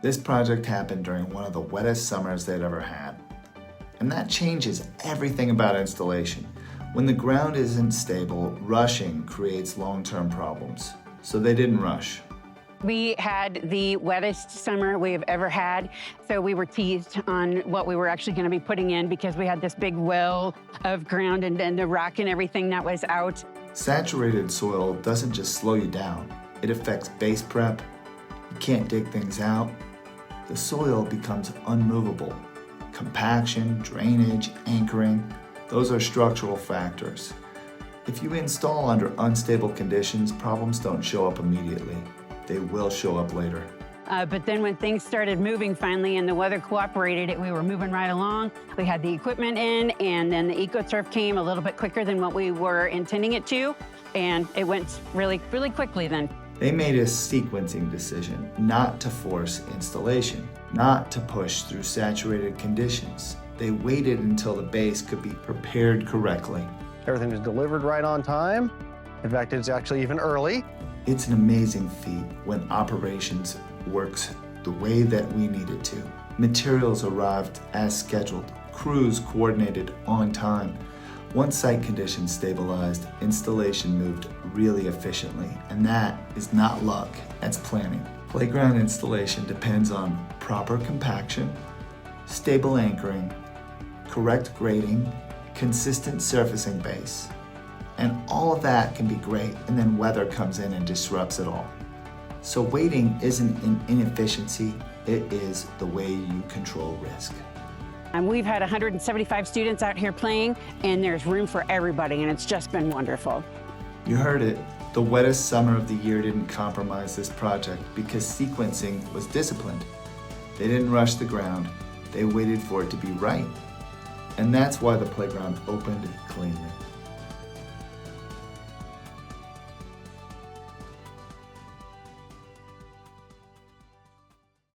This project happened during one of the wettest summers they'd ever had. And that changes everything about installation. When the ground isn't stable, rushing creates long-term problems. So they didn't rush. We had the wettest summer we've ever had, so we were teased on what we were actually going to be putting in because we had this big well of ground and then the rock and everything that was out. Saturated soil doesn't just slow you down, it affects base prep. You can't dig things out. The soil becomes unmovable. Compaction, drainage, anchoring, those are structural factors. If you install under unstable conditions, problems don't show up immediately. They will show up later. But then when things started moving finally and the weather cooperated, we were moving right along. We had the equipment in, and then the EcoSurf came a little bit quicker than what we were intending it to, and it went really, really quickly then. They made a sequencing decision not to force installation, not to push through saturated conditions. They waited until the base could be prepared correctly. Everything was delivered right on time. In fact, it's actually even early. It's an amazing feat when operations works the way that we need it to. Materials arrived as scheduled, crews coordinated on time. Once site conditions stabilized, installation moved really efficiently, and that is not luck, that's planning. Playground installation depends on proper compaction, stable anchoring, correct grading, consistent surfacing base. And all of that can be great, and then weather comes in and disrupts it all. So waiting isn't an inefficiency, it is the way you control risk. And we've had 175 students out here playing, and there's room for everybody, and it's just been wonderful. You heard it. The wettest summer of the year didn't compromise this project because sequencing was disciplined. They didn't rush the ground, they waited for it to be right. And that's why the playground opened cleanly.